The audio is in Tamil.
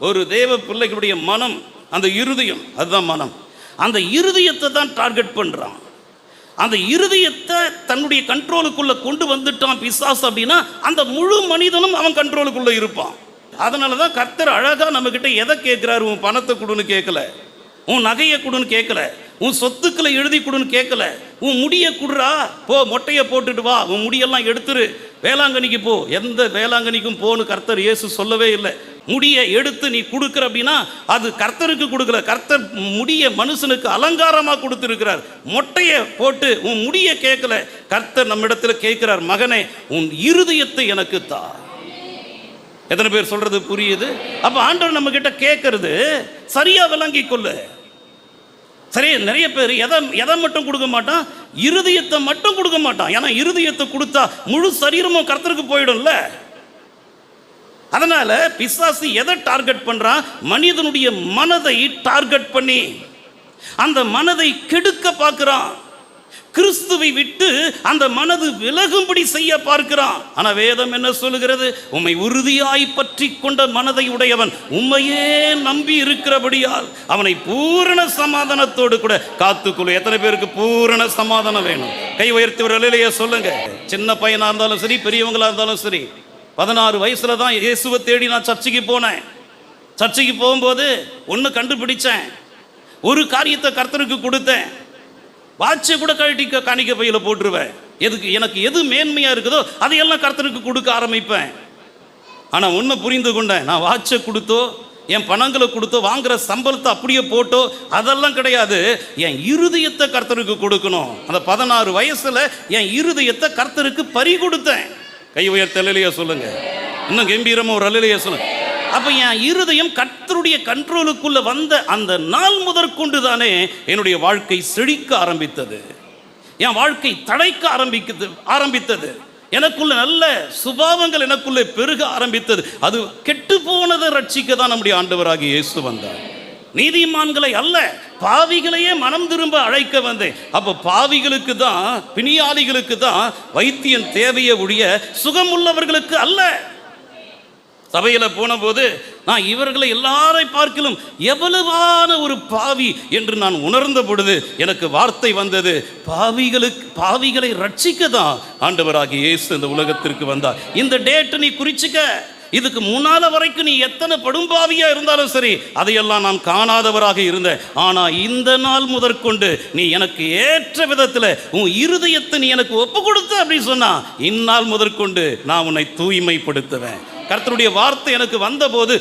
ஒரு தேவ பிள்ளைகளுடைய மனம், அந்த இருதயம், அதுதான் மனம். அந்த இருதயத்தை தான் டார்கெட் பண்ணுறான். அந்த இருதயத்தை தன்னுடைய கண்ட்ரோலுக்குள்ளே கொண்டு வந்துட்டான் பிசாசு அப்படின்னா அந்த முழு மனிதனும் அவன் கண்ட்ரோலுக்குள்ளே இருப்பான். அதனால தான் கர்த்தர் அழகாக நம்மக்கிட்ட எதை கேட்குறாரு? உன் பணத்தை கொடுன்னு கேட்கல, உன் நகையை கொடுன்னு கேட்கல, உன் சொத்துக்களை எழுதி கொடுன்னு கேட்கல. உன் முடியை கொடுறா, போ மொட்டையை போட்டுட்டு வா, உன் முடியெல்லாம் எடுத்துரு, வேளாங்கண்ணிக்கு போ. எந்த வேளாங்கண்ணிக்கும் போன்னு கர்த்தர் இயேசு சொல்லவே இல்லை. முடியை எடுத்து நீ கொடுக்குற அப்படின்னா அது கர்த்தருக்கு கொடுக்கல. கர்த்தர் முடியை மனுஷனுக்கு அலங்காரமாக கொடுத்துருக்கிறார். மொட்டையை போட்டு உன் முடியை கேட்கல. கர்த்தர் நம்மிடத்துல கேட்கிறார், மகனே உன் இருதயத்தை எனக்கு தா. எத்தனை பேர் சொல்றது புரியுது? அப்ப ஆண்டவர் நம்ம கிட்ட கேட்கறது சரியா விளங்கி கொள்ளு. சரி, நிறைய பேர் எதை மட்டும் கொடுக்க மாட்டான், இருதயத்தை மட்டும் கொடுக்க மாட்டான். ஏன்னா இருதயத்தை கொடுத்தா முழு சரீரமும் கர்த்தருக்கு போயிடும்ல. அதனால பிசாசு எதை டார்கெட் பண்றான்? மனிதனுடைய மனதை டார்கெட் பண்ணி அந்த மனதை கெடுக்க பார்க்கிறான். கிறிஸ்துவை விட்டு அந்த மனது விலகும்படி செய்ய பார்க்கிறான். ஆனா வேதம் என்ன சொல்லுகிறது? உம்மை உறுதியாய் பற்றி கொண்ட மனதை உடையவன் உம்மையே நம்பி இருக்கிறபடியால் அவனை பூரண சமாதானத்தோடு கூட காத்துக்கொள்ளு. எத்தனை பேருக்கு பூரண சமாதானம் வேணும்? கை உயர்த்தி ஒரு அல்லேலூயா சொல்லுங்க. சின்ன பையனா இருந்தாலும் சரி, பெரியவங்களா இருந்தாலும் சரி, 16 வயசுல தான் இயேசுவை தேடி நான் சர்ச்சைக்கு போனேன். சர்ச்சைக்கு போகும்போது ஒன்று கண்டுபிடிச்சேன், ஒரு காரியத்தை கர்த்தருக்கு கொடுத்தேன். வாட்சை கூட கழட்டி காணிக்க பையில போட்டுருவேன். எனக்கு எது மேன்மையா இருக்குதோ அதையெல்லாம் கர்த்தருக்கு கொடுக்க ஆரம்பிப்பேன். ஆனா ஒன்று புரிந்து கொண்டேன், நான் வாட்சை கொடுத்தோ என் பணங்களை கொடுத்தோ வாங்குற சம்பளத்தை அப்படியே போட்டோ அதெல்லாம் கிடையாது. என் இருதயத்தை கர்த்தருக்கு கொடுக்கணும். அந்த 16 வயசுல என் இருதயத்தை கர்த்தருக்கு பறி கொடுத்தேன். கை உயர்த்த அல்லேலூயா சொல்லுங்க. இன்னும் கம்பீரமா ஒரு அல்லேலூயா சொல்லுங்க. அப்ப என் இருதயம் கர்த்தருடைய கண்ட்ரோலுக்குள்ள வந்த அந்த நாள் முதற்கொண்டு தானே என்னுடைய வாழ்க்கை செழிக்க ஆரம்பித்தது, என் வாழ்க்கை தழைக்க ஆரம்பித்தது. எனக்குள்ள நல்ல சுபாவங்கள் எனக்குள்ளே பெருக ஆரம்பித்தது. அது கெட்டு போனதை ரட்சிக்க தான் நம்முடைய ஆண்டவராகிய இயேசு வந்தார். நீதிமான்களை அல்ல, பாவிகளையே மனம் திரும்ப அழைக்க வந்தேன். அப்ப பாவிகளுக்கு தான், பிணியாளிகளுக்கு தான் வைத்தியம் தேவையை ஒழிய சுகமுள்ளவர்களுக்கு அல்ல. சபையில் போன போது நான் இவர்களை எல்லாரை பார்க்கலும் எவ்வளவான ஒரு பாவி என்று நான் உணர்ந்த பொழுது எனக்கு வார்த்தை வந்தது, பாவிகளை ரட்சிக்க தான் ஆண்டவராகிய இயேசு இந்த உலகத்திற்கு வந்தார். இந்த டேட்டை நீ குறிச்சிக்க. இதுக்கு முன்னால வரைக்கும் நீ எத்தனை படும்பாவியா இருந்தாலும் சரி, அதையெல்லாம் நான் காணாதவராக இருந்தேன். ஆனா இந்த நாள் முதற்கொண்டு நீ எனக்கு ஏற்ற விதத்தில் உன் இருதயத்தை நீ எனக்கு ஒப்பு கொடுத்த அப்படின்னு சொன்னா, இந்நாள் முதற்கொண்டு நான் உன்னை தூய்மைப்படுத்துவேன். கர்த்தருடைய வார்த்தை எனக்கு வந்தபோது